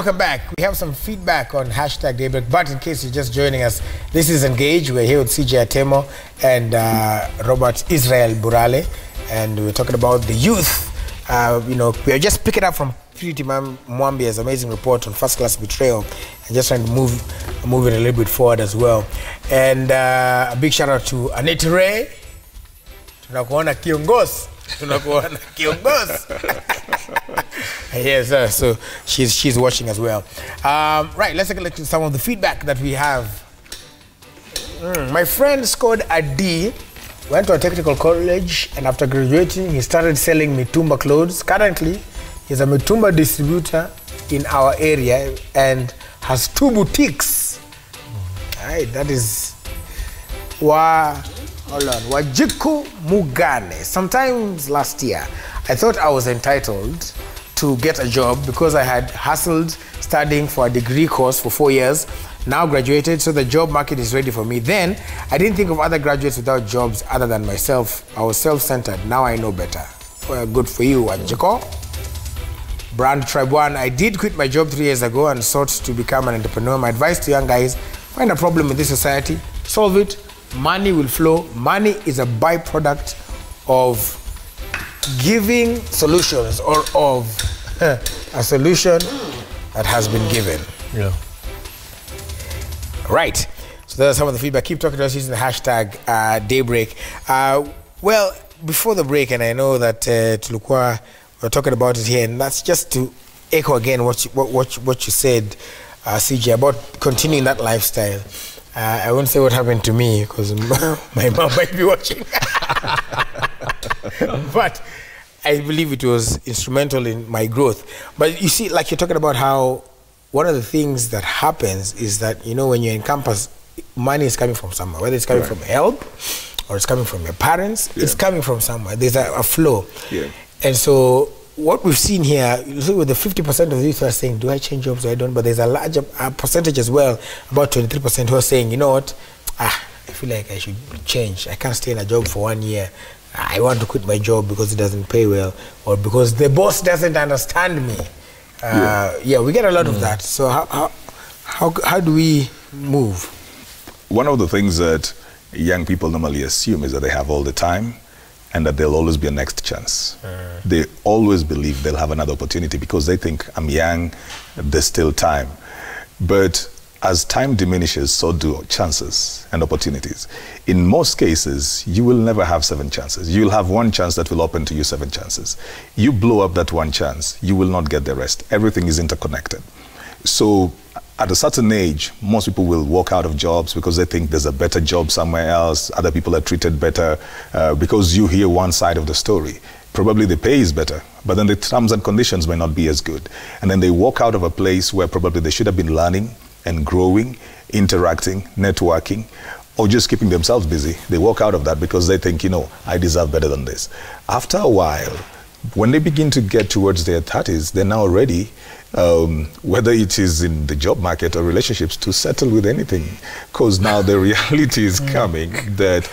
welcome back. We have some feedback on hashtag Daybreak, but in case you're just joining us, this is Engage. We're here with CJ Atemo and Robert Israel Burale, and we're talking about the youth. You know, we are just picking up from Purity Mwambia's amazing report on first-class betrayal and just trying to move it a little bit forward as well. And a big shout out to Aneti Ray. Tunakuona kiongozi. Tunakuona kiongozi. Yes, so she's watching as well. Right, let's take a look at some of the feedback that we have. My friend scored a D, went to a technical college, and after graduating, he started selling mitumba clothes. Currently, he's a mitumba distributor in our area and has 2 boutiques. Right, that is Wajiku Mugane. Sometimes last year, I thought I was entitled to get a job because I had hustled studying for a degree course for 4 years, now graduated, so the job market is ready for me. Then, I didn't think of other graduates without jobs other than myself. I was self-centered. Now I know better. Well, good for you, Wajiko. Brand Tribe 1, I did quit my job 3 years ago and sought to become an entrepreneur. My advice to young guys, find a problem in this society, solve it, money will flow. Money is a byproduct of giving solutions or of a solution that has been given. Yeah. Right. So there's some of the feedback. Keep talking to us using the hashtag Daybreak. Well, before the break, and I know that Tulukwa, we're talking about it here, and that's just to echo again what you said, CJ, about continuing that lifestyle. I won't say what happened to me because my mom might be watching. But I believe it was instrumental in my growth. But you see, like you're talking about how one of the things that happens is that, you know, when you're in campus, money is coming from somewhere, whether it's coming from help or it's coming from your parents, it's coming from somewhere. There's a flow. Yeah. And so what we've seen here, you see with the 50% of the youth who are saying, do I change jobs or I don't? But there's a larger percentage as well, about 23% who are saying, you know what, I feel like I should change. I can't stay in a job for 1 year. I want to quit my job because it doesn't pay well or because the boss doesn't understand me. Yeah, we get a lot of that. So how do we move? One of the things that young people normally assume is that they have all the time and that there'll always be a next chance. They always believe they'll have another opportunity because they think, I'm young, there's still time. But as time diminishes, so do chances and opportunities. In most cases, you will never have 7 chances. You'll have 1 chance that will open to you 7 chances. You blow up that 1 chance, you will not get the rest. Everything is interconnected. So at a certain age, most people will walk out of jobs because they think there's a better job somewhere else. Other people are treated better because you hear one side of the story. Probably the pay is better, but then the terms and conditions may not be as good. And then they walk out of a place where probably they should have been learning and growing, interacting, networking, or just keeping themselves busy. They walk out of that because they think, you know, I deserve better than this. After a while, when they begin to get towards their 30s, they're now ready, whether it is in the job market or relationships, to settle with anything. Because now the reality is coming that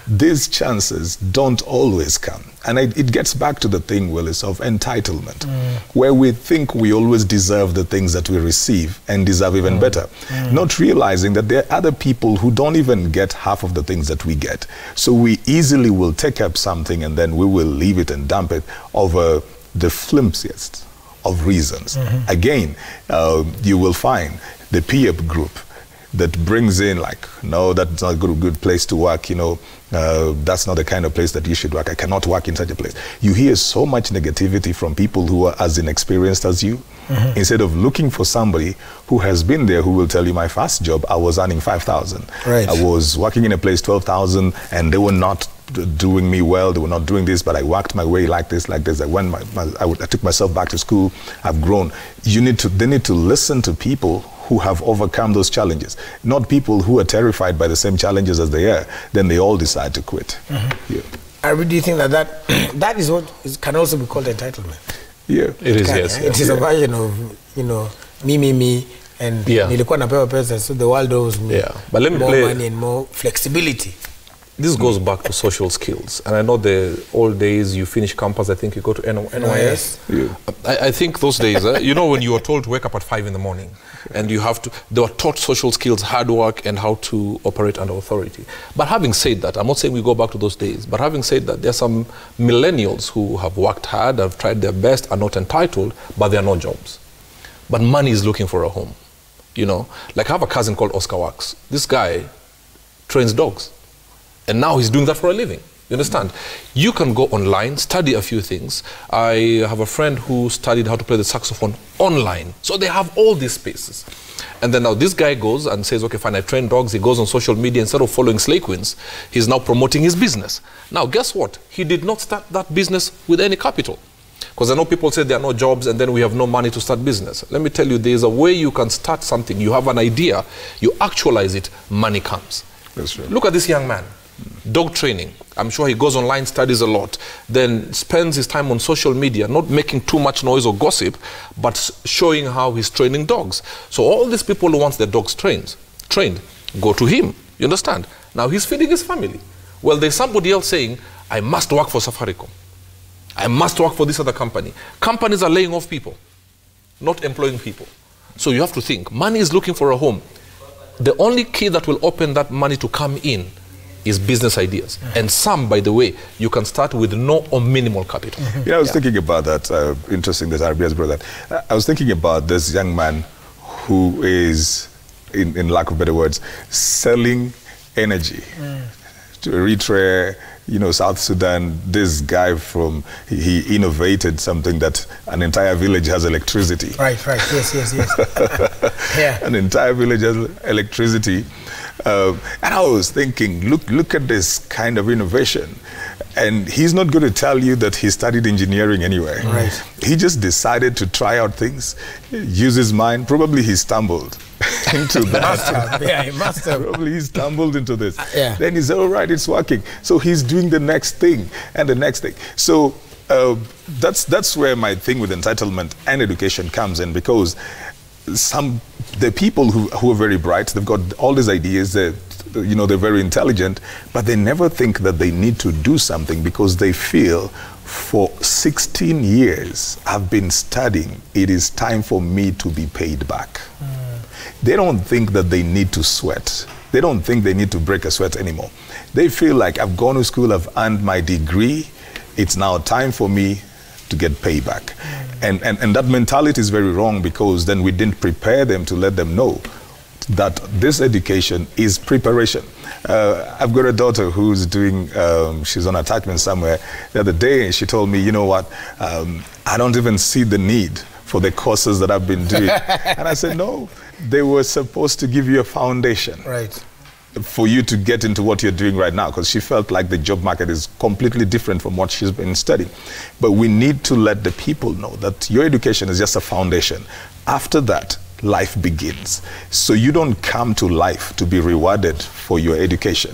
these chances don't always come. And it gets back to the thing, Willis, of entitlement, where we think we always deserve the things that we receive and deserve even better, not realizing that there are other people who don't even get half of the things that we get. So we easily will take up something and then we will leave it and dump it over the flimsiest of reasons. Again, you will find the peer group that brings in like, no, that's not a good place to work, you know, that's not the kind of place that you should work. I cannot work in such a place. You hear so much negativity from people who are as inexperienced as you, instead of looking for somebody who has been there, who will tell you, my first job, I was earning 5,000. Right. I was working in a place 12,000 and they were not doing me well, they were not doing this, but I worked my way like this. I took myself back to school, I've grown. They need to listen to people who have overcome those challenges, not people who are terrified by the same challenges as they are. Then they all decide to quit. I really think that is what can also be called entitlement. Yeah, it is. Yes, it is a version of, you know, me, and nilikuwa napewa pesa, so the world owes me but let me more money and more flexibility. This goes back to social skills. And I know the old days, you finish campus, I think you go to NYS. Yeah. I think those days, you know, when you were told to wake up at 5 in the morning and you have to, they were taught social skills, hard work, and how to operate under authority. But having said that, I'm not saying we go back to those days, but having said that, there are some millennials who have worked hard, have tried their best, are not entitled, but there are no jobs. But money is looking for a home. You know, like I have a cousin called Oscar Wax. This guy trains dogs. And now he's doing that for a living. You understand? You can go online, study a few things. I have a friend who studied how to play the saxophone online. So they have all these spaces. And then now this guy goes and says, okay, fine, I train dogs. He goes on social media. Instead of following Slay Queens, he's now promoting his business. Now, guess what? He did not start that business with any capital. Because I know people say there are no jobs and then we have no money to start business. Let me tell you, there's a way you can start something. You have an idea, you actualize it, money comes. That's true. Look at this young man. Dog training. I'm sure he goes online, studies a lot, then spends his time on social media, not making too much noise or gossip, but showing how he's training dogs. So all these people who want their dogs trained, go to him. You understand? Now he's feeding his family. Well, there's somebody else saying, I must work for Safaricom. I must work for this other company. Companies are laying off people, not employing people. So you have to think, money is looking for a home. The only key that will open that money to come in is business ideas. And some, by the way, you can start with no or minimal capital. Yeah, I was thinking about that. Interesting that Arabia's brought that. I was thinking about this young man who is, in lack of better words, selling energy to Eritrea, you know, South Sudan. This guy he innovated something that an entire village has electricity. Right, yes. Yeah. An entire village has electricity. And I was thinking, look at this kind of innovation. And he's not going to tell you that he studied engineering anyway. Right. He just decided to try out things, use his mind. Probably he stumbled into that. Yeah, he must have. Probably he stumbled into this. Yeah. Then he said, all right, it's working. So he's doing the next thing and the next thing. So that's where my thing with entitlement and education comes in, because the people who are very bright, they've got all these ideas, they're very intelligent, but they never think that they need to do something because they feel, for 16 years I've been studying, it is time for me to be paid back. They don't think that they need to sweat. They don't think they need to break a sweat anymore. They feel like, I've gone to school, I've earned my degree, it's now time for me to get payback. And that mentality is very wrong, because then we didn't prepare them to let them know that this education is preparation. I've got a daughter who's doing, she's on attachment somewhere. The other day she told me, you know what, I don't even see the need for the courses that I've been doing. And I said, no, they were supposed to give you a foundation. Right. For you to get into what you're doing right now, because she felt like the job market is completely different from what she's been studying. But we need to let the people know that your education is just a foundation. After that, life begins. So you don't come to life to be rewarded for your education.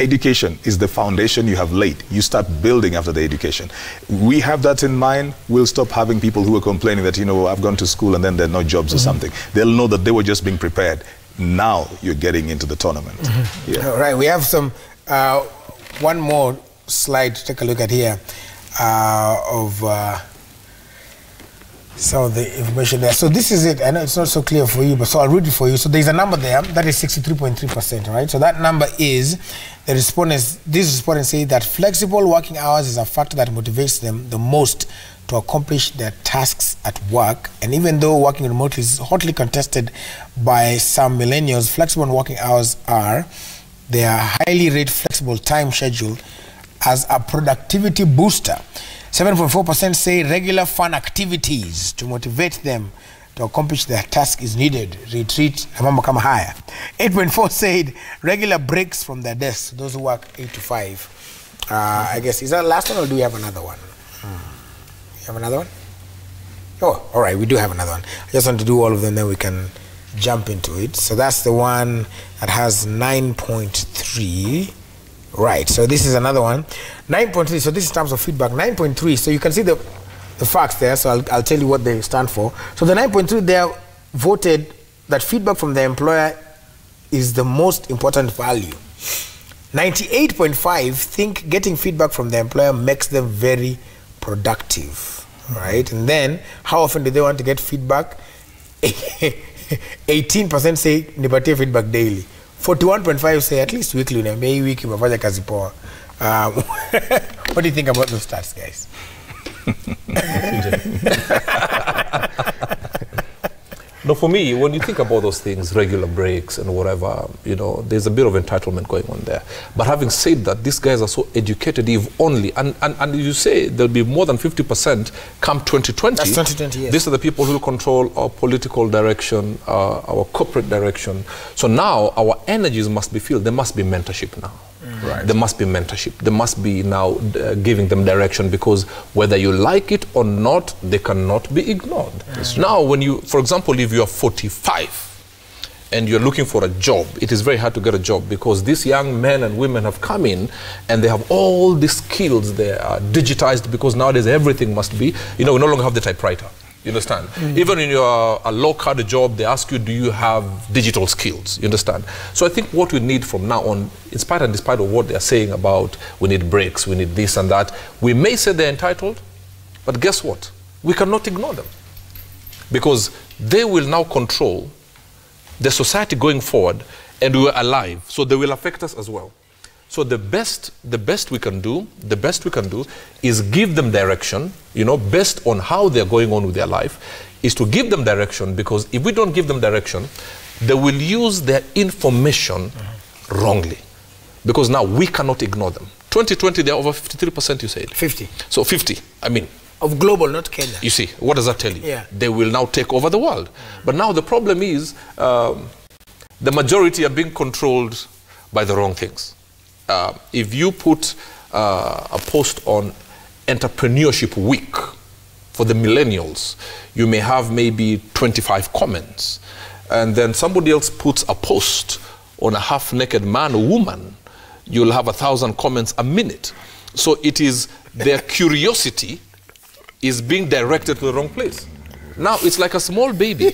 Education is the foundation you have laid. You start building after the education. We have that in mind. We'll stop having people who are complaining that, you know, I've gone to school and then there are no jobs or something. They'll know that they were just being prepared. Now you're getting into the tournament. Yeah. All right, we have some, one more slide to take a look at here of some of the information there. So this is it. I know it's not so clear for you, but so I'll read it for you. So there's a number there, that is 63.3%, right? So that number is, the respondents, these respondents say that flexible working hours is a factor that motivates them the most to accomplish their tasks at work. And even though working remotely is hotly contested by some millennials, flexible working hours they are highly rate flexible time schedule as a productivity booster. 7.4% say regular fun activities to motivate them to accomplish their task is needed. Retreat, mambo kama haya. 8.4% said regular breaks from their desks, those who work 8 to 5. I guess, is that the last one or do we have another one? You have another one? Oh, all right, we do have another one. I just want to do all of them, then we can jump into it. So that's the one that has 9.3. Right, so this is another one. 9.3, so this is in terms of feedback. 9.3, so you can see the facts there, so I'll tell you what they stand for. So the 9.3, they voted that feedback from the employer is the most important value. 98.5 think getting feedback from the employer makes them very productive, right? And then, how often do they want to get feedback? 18% say nipatie feedback daily. 41.5 say at least weekly. Maybe wiki umefanya kazi poa. What do you think about those stats, guys? No, for me, when you think about those things, regular breaks and whatever, you know, there's a bit of entitlement going on there. But having said that, these guys are so educated, if only, and you say there'll be more than 50% come 2020. That's 2020, yes. These are the people who control our political direction, our corporate direction. So now our energies must be filled. There must be mentorship now. Right. There must be mentorship. There must be now giving them direction, because whether you like it or not, they cannot be ignored. Now, when you, for example, if you are 45 and you're looking for a job, it is very hard to get a job, because these young men and women have come in and they have all these skills. They are digitized, because nowadays everything must be, you know, we no longer have the typewriter. You understand? Even in your a low-card job, they ask you, do you have digital skills? You understand? So I think what we need from now on, in spite and despite of what they're saying about we need breaks, we need this and that, we may say they're entitled, but guess what? We cannot ignore them, because they will now control the society going forward, and we're alive, so they will affect us as well. So the best we can do is give them direction, you know, based on how they're going on with their life, is to give them direction, because if we don't give them direction, they will use their information wrongly, because now we cannot ignore them. 2020, they're over 53%, you said? 50. So 50, I mean. Of global, not Kenya. You see, what does that tell you? Yeah. They will now take over the world. But now the problem is the majority are being controlled by the wrong things. If you put a post on Entrepreneurship Week for the millennials, you may have maybe 25 comments. And then somebody else puts a post on a half-naked man or woman, you'll have 1,000 comments a minute. So it is their curiosity is being directed to the wrong place. Now, it's like a small baby.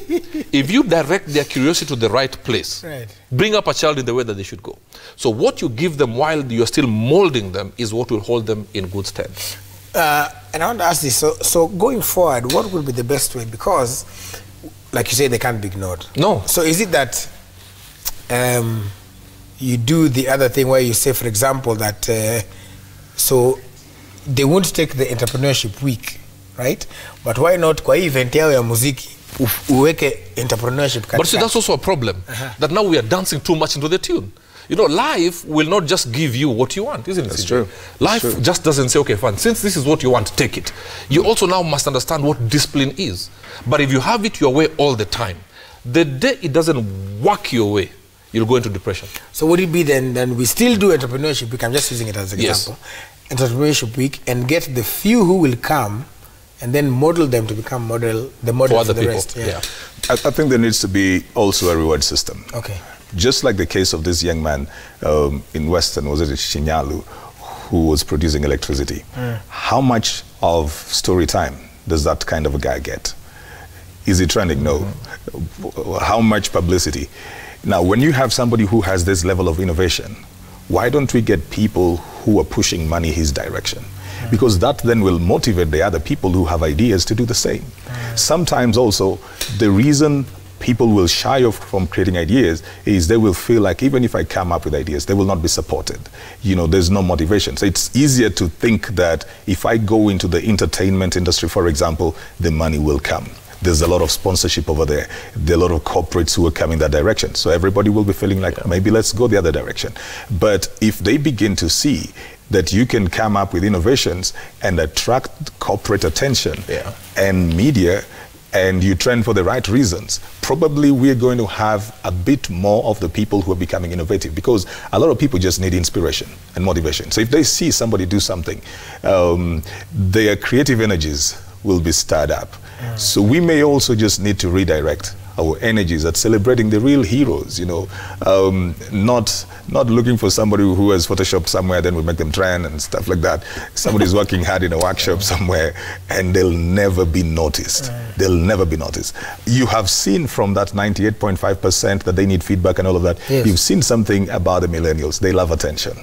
If you direct their curiosity to the right place, bring up a child in the way that they should go. So what you give them while you're still molding them is what will hold them in good stead. And I want to ask this, so going forward, what will be the best way? Because, like you say, they can't be ignored. No. So is it that you do the other thing where you say, for example, that so they won't take the Entrepreneurship Week, right? But why not kwa event yao ya muziki uweke entrepreneurship katika? But see, that's also a problem, that now we are dancing too much into the tune. You know, life will not just give you what you want, isn't it? That's true. Life just doesn't say, okay, fine, since this is what you want, take it. You also now must understand what discipline is. But if you have it your way all the time, the day it doesn't work your way, you'll go into depression. So would it be then we still do Entrepreneurship Week, I'm just using it as an example, Entrepreneurship Week, and get the few who will come and then model them to become the model for the people. Rest. Yeah. I think there needs to be also a reward system. Okay. Just like the case of this young man in Western, was it Shinyalu, who was producing electricity. How much of story time does that kind of a guy get? Is he trending? No. How much publicity? Now, when you have somebody who has this level of innovation, why don't we get people who are pushing money his direction? Because that then will motivate the other people who have ideas to do the same. Sometimes also, the reason people will shy off from creating ideas is they will feel like even if I come up with ideas, they will not be supported. You know, there's no motivation. So it's easier to think that if I go into the entertainment industry, for example, the money will come. There's a lot of sponsorship over there. There are a lot of corporates who are coming that direction. So everybody will be feeling like, maybe let's go the other direction. But if they begin to see that you can come up with innovations and attract corporate attention and media, and you trend for the right reasons, probably we're going to have a bit more of the people who are becoming innovative, because a lot of people just need inspiration and motivation. So if they see somebody do something, their creative energies will be stirred up. So we may also just need to redirect our energies at celebrating the real heroes, you know, not looking for somebody who has photoshopped somewhere, then we make them trend and stuff like that. Somebody's working hard in a workshop somewhere and they'll never be noticed. They'll never be noticed. You have seen from that 98.5% that they need feedback and all of that, you've seen something about the millennials. They love attention.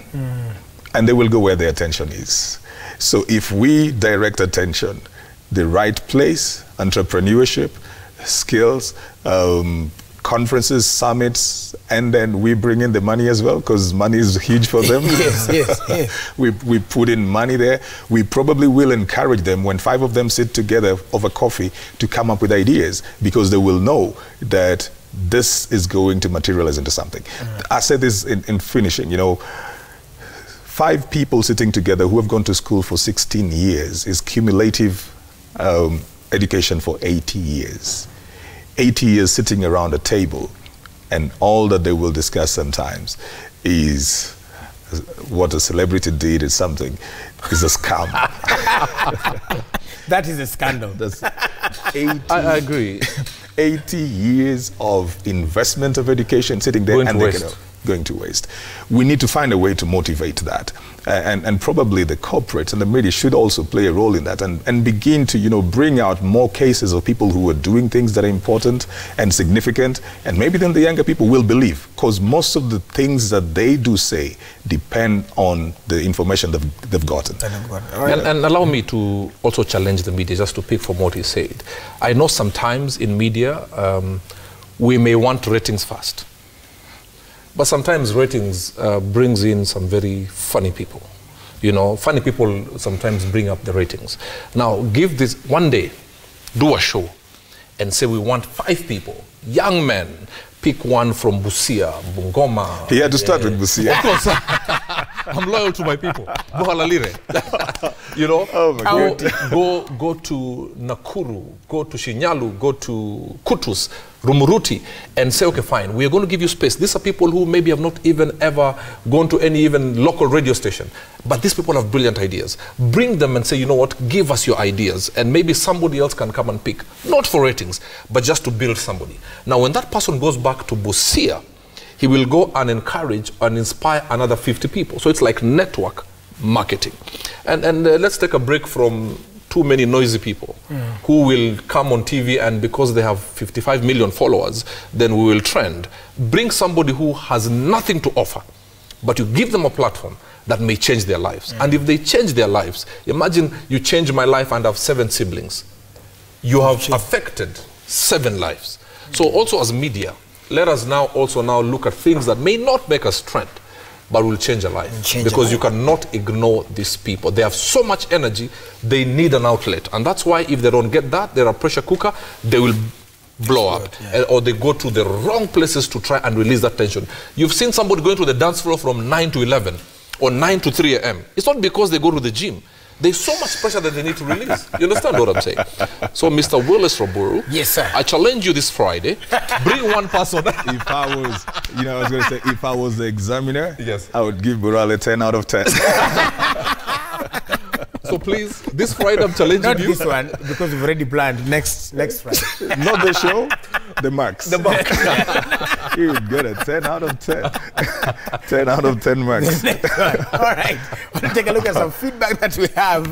And they will go where their attention is. So if we direct attention, the right place, entrepreneurship, skills, conferences, summits, and then we bring in the money as well, because money is huge for them. Yes. We put in money there. We probably will encourage them when 5 of them sit together over coffee to come up with ideas, because they will know that this is going to materialize into something. I said this in finishing, you know, 5 people sitting together who have gone to school for 16 years is cumulative education for 80 years. 80 years sitting around a table, and all that they will discuss sometimes is what a celebrity did is something, is a scam. That is a scandal. That's 80, I agree. 80 years of investment of education sitting there and going to waste. We need to find a way to motivate that. And probably the corporates and the media should also play a role in that, and begin to, you know, bring out more cases of people who are doing things that are important and significant, and maybe then the younger people will believe, because most of the things that they do say depend on the information they've gotten. And allow me to also challenge the media, just to pick from what he said. I know sometimes in media, we may want ratings fast. But sometimes ratings brings in some very funny people. You know, funny people sometimes bring up the ratings. Now, give this one day, do a show, and say we want 5 people, young men. Pick one from Busia, Bungoma. He had to start with Busia. Of course. I'm loyal to my people. You know, go to Nakuru, go to Shinyalu, go to Kutus, Rumuruti, and say, okay, fine, we are going to give you space. These are people who maybe have not even ever gone to any even local radio station. But these people have brilliant ideas. Bring them and say, you know what, give us your ideas. And maybe somebody else can come and pick. Not for ratings, but just to build somebody. Now, when that person goes back to Busia, he will go and encourage and inspire another 50 people. So it's like network marketing. And let's take a break from too many noisy people who will come on TV, and because they have 55 million followers, then we will trend. Bring somebody who has nothing to offer, but you give them a platform that may change their lives. And if they change their lives, imagine you change my life and I have 7 siblings. You have affected 7 lives. So also as media, let us now look at things that may not make us trend, but will change a life. Because you cannot ignore these people. They have so much energy, they need an outlet. And that's why if they don't get that, they're a pressure cooker, they will blow up. Or they go to the wrong places to try and release that tension. You've seen somebody going to the dance floor from 9 to 11 or 9 to 3 a.m. It's not because they go to the gym. There's so much pressure that they need to release. You understand what I'm saying? So, Mr. Willis Roburu, yes, sir. I challenge you this Friday. Bring one person. If I was, you know, I was going to say, if I was the examiner, yes, I would give Burale 10 out of 10. So please, this Friday I'm challenging Not you. Not this one, because we've already planned next Friday. Not the show, the marks. The marks. You would get a 10 out of 10. 10 out of 10 marks. All right. We'll take a look at some feedback that we have.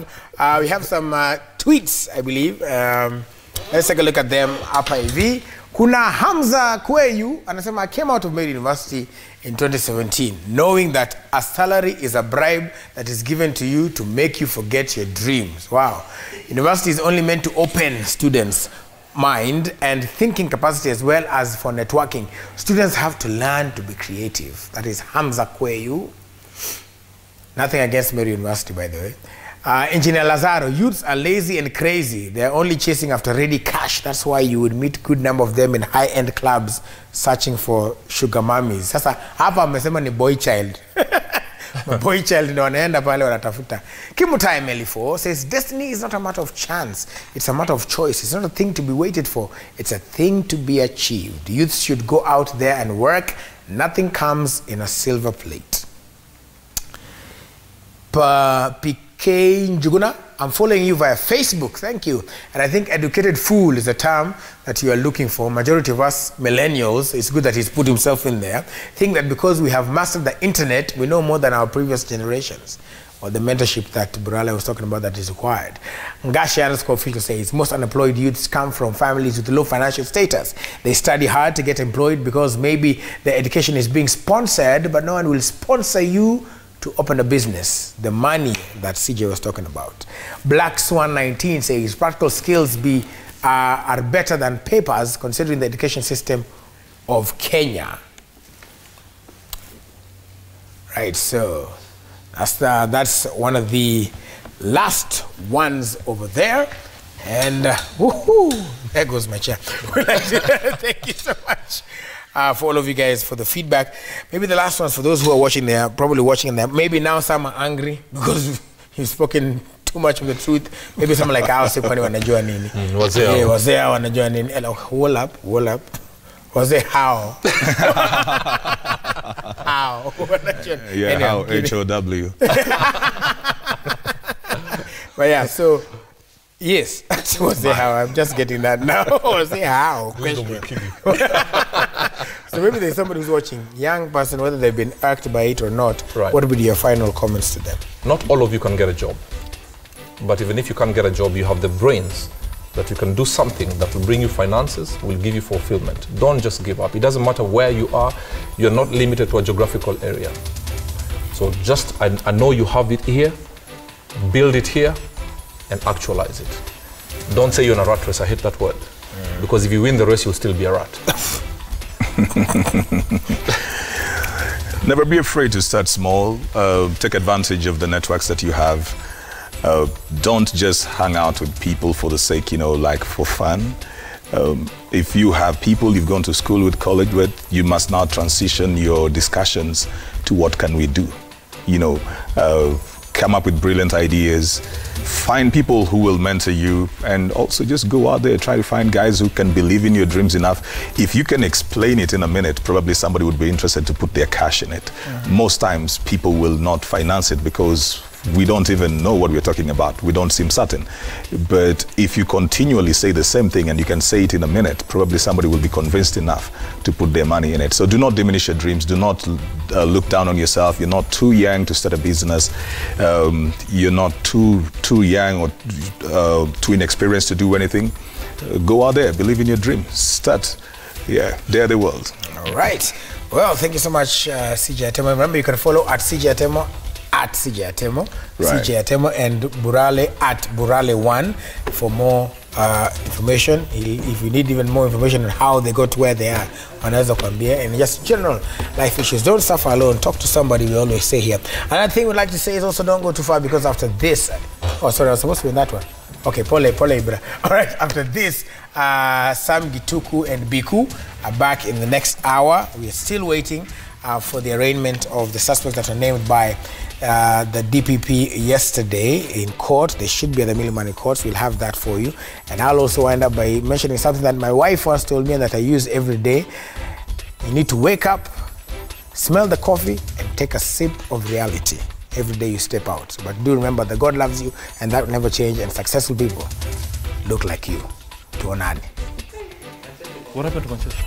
We have some tweets, I believe. Let's take a look at them. Hapa hivi. Kuna Hamza Kweyu anasema, I came out of Meru University in 2017 knowing that a salary is a bribe that is given to you to make you forget your dreams. Wow. University is only meant to open students' mind and thinking capacity as well as for networking. Students have to learn to be creative. That is Hamza Kweyu. Nothing against Meru University, by the way. Engineer Lazaro, youths are lazy and crazy. They're only chasing after ready cash. That's why you would meet good number of them in high-end clubs searching for sugar mummies. Sasa hapa amesema ni boy child. Boy child ndo wanaenda pale wanatafuta. Kimutai Melifo says destiny is not a matter of chance. It's a matter of choice. It's not a thing to be waited for. It's a thing to be achieved. Youths should go out there and work. Nothing comes in a silver plate. K. Njuguna, I'm following you via Facebook. Thank you. And I think educated fool is a term that you are looking for. Majority of us millennials, it's good that he's put himself in there, think that because we have mastered the internet, we know more than our previous generations, or the mentorship that Burale was talking about that is required. Ngashi_official says, most unemployed youths come from families with low financial status. They study hard to get employed because maybe their education is being sponsored, but no one will sponsor you to open a business. The money that CJ was talking about. Black Swan 19 says, practical skills are better than papers considering the education system of Kenya. Right, so that's one of the last ones over there. And woohoo, there goes my chair. Thank you so much for all of you guys for the feedback. Maybe the last ones for those who are watching, they are probably watching them. Maybe now some are angry because you've spoken too much of the truth. Maybe someone like I'll say, wanajua nini? Wazea wanajua nini? Hold up. Wazee how? How? Yeah, anyway, how? H-O-W. But yeah, so yes, wazee how? I'm just getting that now. Wazee how? So maybe there's somebody who's watching, young person, whether they've been irked by it or not. Right. What would be your final comments to them? Not all of you can get a job. But even if you can't get a job, you have the brains that you can do something that will bring you finances, will give you fulfillment. Don't just give up. It doesn't matter where you are. You're not limited to a geographical area. So just, I know you have it here, build it here, and actualize it. Don't say you're in a rat race. I hate that word. Because if you win the race, you'll still be a rat. Never be afraid to start small. Take advantage of the networks that you have. Don't just hang out with people for the sake, like for fun. If you have people you've gone to school with, college with, you must now transition your discussions to what can we do. Come up with brilliant ideas, find people who will mentor you, and also just go out there, try to find guys who can believe in your dreams enough. If you can explain it in a minute, probably somebody would be interested to put their cash in it. Most times people will not finance it because we don't even know what we're talking about. We don't seem certain. But if you continually say the same thing and you can say it in a minute, probably somebody will be convinced enough to put their money in it. So do not diminish your dreams. Do not look down on yourself. You're not too young to start a business. You're not too young or too inexperienced to do anything. Go out there, believe in your dream. Start. Yeah, dare the world. All right. Well, thank you so much, CJ Atemo. Remember, you can follow at CJ Atemo, at CJ Atemo, right. CJ Atemo, and Burale at Burale1 for more information. If you need even more information on how they got where they are, wanaweza kuambia, and just general life issues. Don't suffer alone. Talk to somebody, we always say here. Another thing we'd like to say is also don't go too far, because after this, oh sorry, I was supposed to be in that one. Okay, Pole Ibra. All right, after this, Sam Gituku and Biku are back in the next hour. We are still waiting for the arraignment of the suspects that were named by the DPP yesterday in court. They should be at the Milimani courts. We'll have that for you. And I'll also wind up by mentioning something that my wife once told me and that I use every day. You need to wake up, smell the coffee, and take a sip of reality every day you step out. But do remember that God loves you, and that will never change, and successful people look like you. Tuonane. What happened to Manchester?